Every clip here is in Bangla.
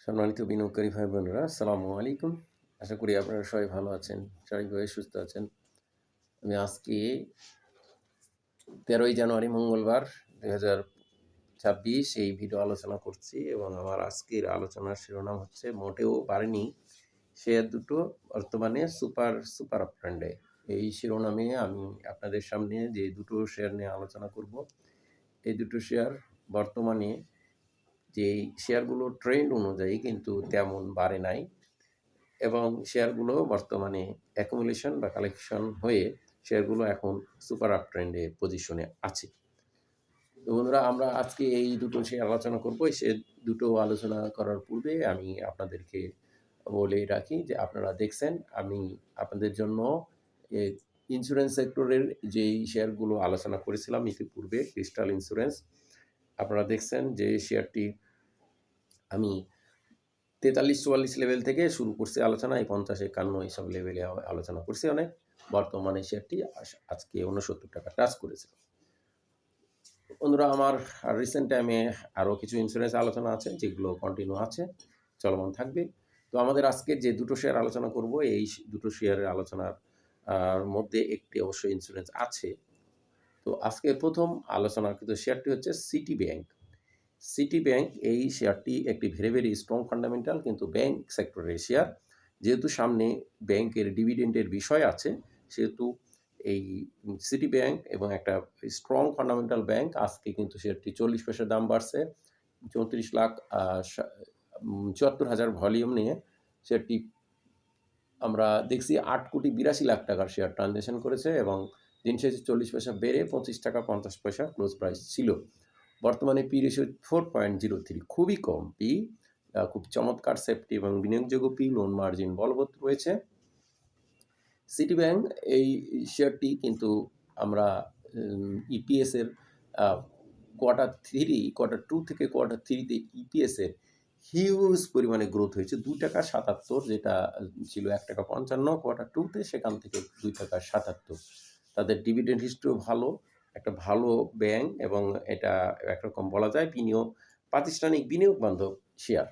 সম্মানিত বিনিয়োগকারী ভাই বোনেরা, আসসালামু আলাইকুম। আশা করি আপনারা সবাই ভালো আছেন, শারীরিকভাবে সুস্থ আছেন। আমি আজকে 13ই জানুয়ারি মঙ্গলবার 2026 এই ভিডিও আলোচনা করছি এবং আমার আজকের আলোচনার শিরোনাম হচ্ছে মোটেও বাড়েনি শেয়ার দুটো বর্তমানে সুপার আপট্রেন্ডে। এই শিরোনামে আমি আপনাদের সামনে যে দুটো শেয়ার নিয়ে আলোচনা করব, এই দুটো শেয়ার বর্তমানে যেই শেয়ারগুলো ট্রেন্ড অনুযায়ী কিন্তু তেমন বাড়ে নাই এবং শেয়ারগুলো বর্তমানে অ্যাকুমুলেশন বা কালেকশন হয়ে শেয়ারগুলো এখন সুপার আপ ট্রেন্ডে পজিশনে আছে। তো বন্ধুরা, আমরা আজকে এই দুটো শেয়ার আলোচনা করব। সে দুটো আলোচনা করার পূর্বে আমি আপনাদেরকে বলে রাখি যে আপনারা দেখছেন আমি আপনাদের জন্য ইন্স্যুরেন্স সেক্টরের যেই শেয়ারগুলো আলোচনা করেছিলাম ইতিপূর্বে, ক্রিস্টাল ইন্স্যুরেন্স, আপনারা দেখছেন যে শেয়ারটি আমি 43-44 লেভেল থেকে শুরু করছি আলোচনা, এই 50-51 এইসব লেভেলে আলোচনা করছি অনেক। বর্তমানে শেয়ারটি আজকে 69 টাকা টাচ করেছে। বন্ধুরা, আমার রিসেন্ট টাইমে আরও কিছু ইন্স্যুরেন্স আলোচনা আছে যেগুলো কন্টিনিউ আছে, চলমান থাকবে। তো আমাদের আজকে যে দুটো শেয়ার আলোচনা করব, এই দুটো শেয়ারের আলোচনার মধ্যে একটি অবশ্যই ইন্স্যুরেন্স আছে। তো আজকে প্রথম আলোচনার কিন্তু শেয়ারটি হচ্ছে সিটি ব্যাংক। সিটি ব্যাংক এই শেয়ারটি একটি ভেরি স্ট্রং ফান্ডামেন্টাল কিন্তু ব্যাংক সেক্টরের শেয়ার। যেহেতু সামনে ব্যাংকের ডিভিডেন্ডের বিষয় আছে, সেহেতু এই সিটি ব্যাংক এবং একটা স্ট্রং ফান্ডামেন্টাল ব্যাংক, আজকে কিন্তু শেয়ারটি 40 পয়সার দাম বাড়ছে। 34,74,000 ভলিউম নিয়ে শেয়ারটি আমরা দেখছি 8,82,00,000 টাকার শেয়ার ট্রানজ্যাকশন করেছে এবং দিন শেষে 40 পয়সা বেড়ে 25 টাকা 50 পয়সা ক্লোজ প্রাইস ছিল। বর্তমানে পি রেশিও 4.03, খুবই কম পি, খুব চমৎকার সেফটি এবং বিনিয়োগযোগ্য পি, লোন মার্জিন বলবৎ রয়েছে। সিটি ব্যাংক এই শেয়ারটি কিন্তু আমরা ইপিএসের কোয়ার্টার 2 থেকে কোয়ার্টার 3-তে ইপিএসের হিউজ পরিমাণে গ্রোথ হয়েছে। 2.77 টাকা, যেটা ছিল 1.55 টাকা কোয়ার্টার 2-তে, সেখান থেকে 2.77 টাকা। তাদের ডিভিডেন্ড হিস্ট্রিও ভালো, একটা ভালো ব্যাংক এবং এটা একরকম বলা যায় প্রাতিষ্ঠানিক বিনিয়োগ বান্ধব শেয়ার।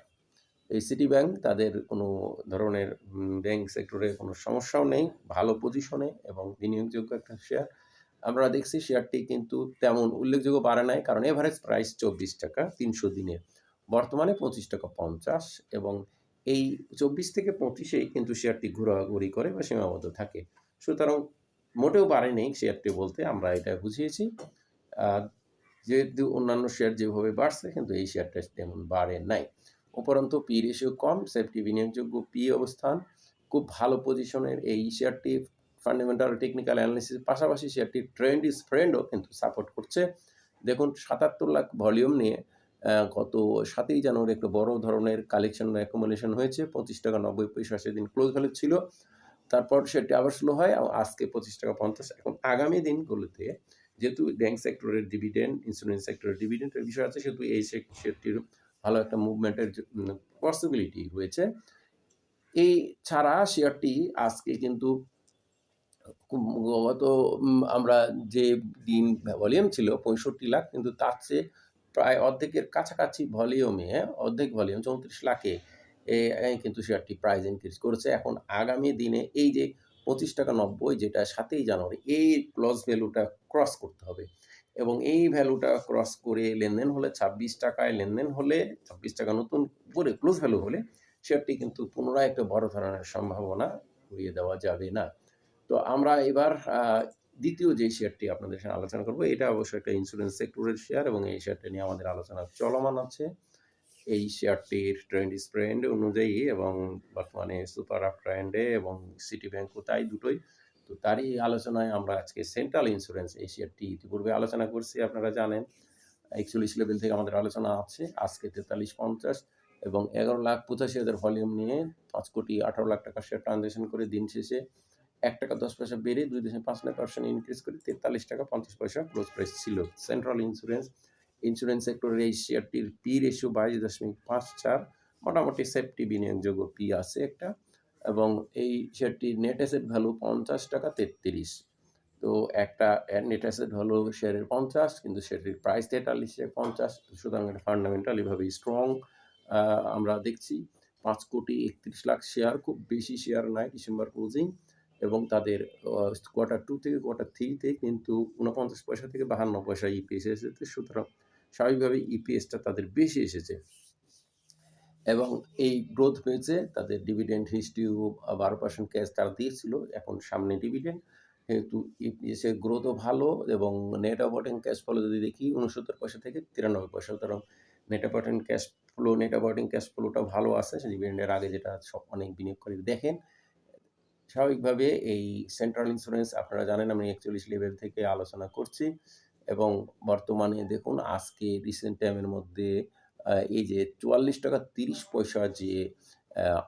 এই সিটি ব্যাংক তাদের কোনো ধরনের ব্যাংক সেক্টরে কোনো সমস্যাও নেই, ভালো পজিশনে এবং বিনিয়োগযোগ্য একটা শেয়ার। আমরা দেখছি শেয়ারটি কিন্তু তেমন উল্লেখযোগ্য বাড়ে নাই, কারণ এভারেজ প্রাইস 24 টাকা 300 দিনের, বর্তমানে 25.50 টাকা এবং এই 24 থেকে 25-এই কিন্তু শেয়ারটি ঘোরাঘুরি করে বা সীমাবদ্ধ থাকে। সুতরাং মোটেও বাড়েনি শেয়ারটি বলতে আমরা এটা বুঝিয়েছি। যেহেতু অন্যান্য শেয়ার যেভাবে বাড়ছে, কিন্তু এই শেয়ারটা তেমন বাড়ে নাই। উপরন্তু পি রেশিও কম, সেফটি বিনিয়োগযোগ্য পি অবস্থান, খুব ভালো পজিশনের এই শেয়ারটি ফান্ডামেন্টাল টেকনিক্যাল অ্যানালিসিসের পাশাপাশি শেয়ারটি ট্রেন্ড ইজ ফ্রেন্ডও কিন্তু সাপোর্ট করছে। দেখুন, 77 লাখ ভলিউম নিয়ে গত 7ই জানুয়ারি একটা বড় ধরনের কালেকশন অ্যাকুমুলেশন হয়েছে। 25 টাকা 90 পয়সা সেদিন ক্লোজ ভ্যালু ছিল। তারপর সেটি আবার স্লো হয় এবং আজকে 25 টাকা 50। এখন আগামী দিনগুলোতে যেহেতু ব্যাংক সেক্টরের ডিভিডেন্ড, ইন্স্যুরেন্স সেক্টরের ডিভিডেন্ডের বিষয় আছে, সেহেতু এই শেয়ারটির ভালো একটা মুভমেন্টের পসিবিলিটি রয়েছে। এই ছাড়া শেয়ারটি আজকে কিন্তু গত আমরা যে দিন ভলিউম ছিল 65 লাখ, কিন্তু তার চেয়ে প্রায় অর্ধেকের কাছাকাছি ভলিউমে, অর্ধেক ভলিউম 34 লাখে কিন্তু শেয়ারটি প্রাইস ইনক্রিজ করেছে। এখন আগামী দিনে এই যে 25 টাকা 90, যেটা 7ই জানুয়ারি, এই ক্লোজ ভ্যালুটা ক্রস করতে হবে এবং এই ভ্যালুটা ক্রস করে লেনদেন হলে 26 টাকায় লেনদেন হলে, 26 টাকা নতুন করে ক্লোজ ভ্যালু হলে শেয়ারটি কিন্তু পুনরায় একটা বড় ধরনের সম্ভাবনা উড়িয়ে দেওয়া যাবে না। তো আমরা এবার দ্বিতীয় যে শেয়ারটি আপনাদের সাথে আলোচনা করব, এটা অবশ্যই একটা ইন্স্যুরেন্স সেক্টরের শেয়ার এবং এই শেয়ারটা নিয়ে আমাদের আলোচনা চলমান আছে। এই শেয়ারটির ট্রেন্ড ইজ ফ্রেন্ড অনুযায়ী এবং বর্তমানে সুপার আপ ট্রেন্ডে এবং সিটি ব্যাংকও তাই, দুটোই। তো তারই আলোচনায় আমরা আজকে সেন্ট্রাল ইন্স্যুরেন্স এই শেয়ারটি ইতিপূর্বে আলোচনা করছি, আপনারা জানেন। 41 লেভেল থেকে আমাদের আলোচনা আছে। আজকে 43.50 এবং 11,85,000 ভলিউম নিয়ে 5,18,00,000 টাকার শেয়ার ট্রানজ্যাকশন করে দিন শেষে 1 টাকা 10 পয়সা বেড়ে 2.5% ইনক্রিজ করে 43 টাকা 50 পয়সা ক্লোজ প্রাইস ছিল। সেন্ট্রাল ইন্স্যুরেন্স সেক্টরের এই শেয়ারটির পি রেশিও 22.54, মোটামুটি সেফটি বিনিয়োগযোগ্য পি আছে একটা, এবং এই শেয়ারটির নেট অ্যাসেট ভ্যালু 50 টাকা 33। তো একটা নেট অ্যাসেট ভ্যালু শেয়ারের 50, কিন্তু শেয়ারটির প্রাইস 43.50, সুতরাং এটা ফান্ডামেন্টাল এভাবে স্ট্রং আ আমরা দেখছি ৫,৩১,০০,০০০ শেয়ার, খুব বেশি শেয়ার নাই ডিসেম্বর ক্লোজিং, এবং তাদের কোয়ার্টার 2 থেকে কোয়ার্টার 3 তে কিন্তু ৪৯ পয়সা থেকে ৫২ পয়সা ইপিএস এসেছে। সুতরাং স্বাভাবিকভাবেই ইপিএসটা তাদের বেশি এসেছে। এবং এই গ্রোথ হয়েছে, তাদের ডিভিডেন্ড হিস্ট্রিও ১২% ক্যাশ তারা দিয়েছিল। এখন সামনে ডিভিডেন্ড। যেহেতু ইপিএসের গ্রোথও ভালো এবং নেট অপারেটিং ক্যাশ ফ্লো যদি দেখি ৬৯ পয়সা থেকে ৯৩ পয়সা। সুতরাং নেট অপারেটিং ক্যাশ ফ্লোটা ভালো আছে। ডিভিডেন্ডের আগে যেটা অনেক বিনিয়োগকারী দেখেন। স্বাভাবিকভাবে এই সেন্ট্রাল ইন্স্যুরেন্স আপনারা জানেন আমি ৪১ লেভেল থেকে আলোচনা করছি, এবং বর্তমানে দেখুন আজকে রিসেন্ট টাইমের মধ্যে এই যে ৳৪৪.৩০ যে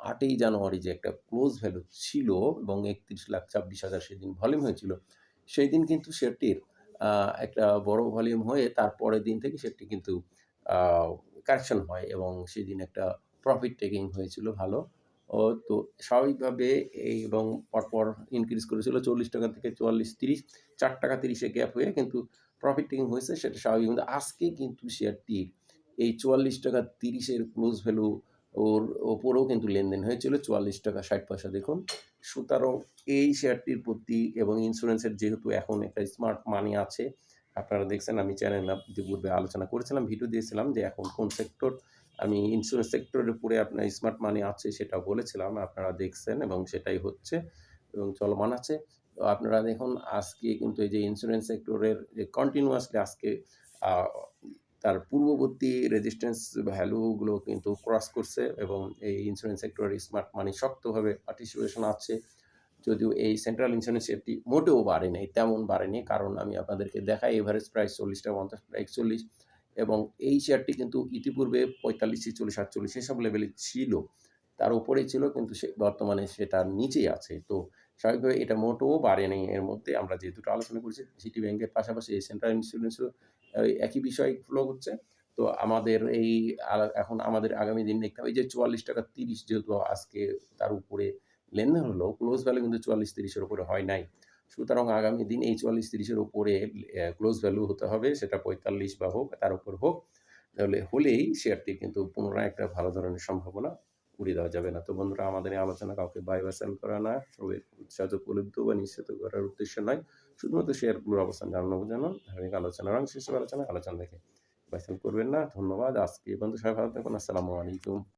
৮ই জানুয়ারি যে একটা ক্লোজ ভ্যালু ছিল এবং ৩১,২৬,০০০ সেদিন ভলিউম হয়েছিল। সেইদিন কিন্তু শেয়ারটির আ একটা বড় ভলিউম হয়ে তার পরের দিন থেকে শেয়ারটি কিন্তু আ কারেকশন হয় এবং সেদিন একটা প্রফিট টেকিং হয়েছিল ভালো। ও তো স্বাভাবিকভাবে এবং পরপর ইনক্রিজ করেছিল ৳৪০ থেকে ৳৪৪.৩০, ৳৪.৩০ এ গ্যাপ হয়ে কিন্তু প্রফিট টেকিং হয়েছে, সেটা স্বাভাবিক। কিন্তু আজকে কিন্তু শেয়ারটির এই ৳৪৪.৩০ এর ক্লোজ ভ্যালু ওর ওপরেও কিন্তু লেনদেন হয়েছিল ৳৪৪.৬০ দেখুন। সুতরাং এই শেয়ারটির প্রতি এবং ইন্স্যুরেন্সের যেহেতু এখন একটা স্মার্ট মানি আছে, আপনারা দেখছেন আমি চ্যানেলে ইতিপূর্বে আলোচনা করেছিলাম, ভিডিও দিয়েছিলাম যে এখন কোন সেক্টর, আমি ইন্স্যুরেন্স সেক্টরের উপরে আপনার স্মার্ট মানি আছে সেটাও বলেছিলাম। আপনারা দেখছেন এবং সেটাই হচ্ছে এবং চলমান আছে। তো আপনারা দেখুন আজকে কিন্তু এই যে ইন্স্যুরেন্স সেক্টরের যে কন্টিনিউয়াসলি আজকে আ তার পূর্ববর্তী রেজিস্ট্যান্স ভ্যালুগুলো কিন্তু ক্রস করছে এবং এই ইন্স্যুরেন্স সেক্টরের স্মার্ট মানি শক্তভাবে পার্টিসিপেশন আছে। যদিও এই সেন্ট্রাল ইন্স্যুরেন্স শেয়ারটি মোটেও বাড়ে নাই, তেমন বাড়েনি। কারণ আমি আপনাদেরকে দেখাই এভারেজ প্রাইস ৳৪০.৫০ এবং এই শেয়ারটি কিন্তু ইতিপূর্বে ৪৫, ৪৬, ৪৮ এসব লেভেলে ছিল। তার উপরেই ছিল কিন্তু বর্তমানে সেটার নিচেই আছে। তো স্বাভাবিকভাবে এটা মোটেও বাড়েনি এর মধ্যে। আমরা যে দুটো আলোচনা করেছি সিটি ব্যাংকের পাশাপাশি এই সেন্ট্রাল ইন্স্যুরেন্সও একই বিষয় ফলো করছে। তো আমাদের এই এখন আমাদের আগামী দিন দেখতে হবে এই যে ৳৪৪.৩০ যেহেতু আজকে তার উপরে লেনদেন হলো, ক্লোজ ভ্যালু কিন্তু ৪৪-৩০ এর উপরে হয় নাই। সুতরাং আগামী দিন এই ৪৪-৩০ এর উপরে ক্লোজ ভ্যালু হতে হবে, সেটা ৪৫ বা হোক, তার উপর হোক। হলেই শেয়ারটি কিন্তু পুনরায় একটা ভালো ধরনের সম্ভাবনা উড়িয়ে দেওয়া যাবে না। তো বন্ধুরা, আমাদের এই আলোচনা কাউকে বাই বা সেল করা না, সবাই উৎসাহিত, উপলব্ধ বা নিশ্চিত করার উদ্দেশ্য নয়। শুধুমাত্র শেয়ারগুলোর অবস্থান জানানো বোঝানো। ধার্মিক আলোচনা এবং শীর্ষক আলোচনা দেখে বাই সেল করবেন না। ধন্যবাদ। আজকে এ পর্যন্ত সবাই ভালো থাকুন। আসসালামু আলাইকুম।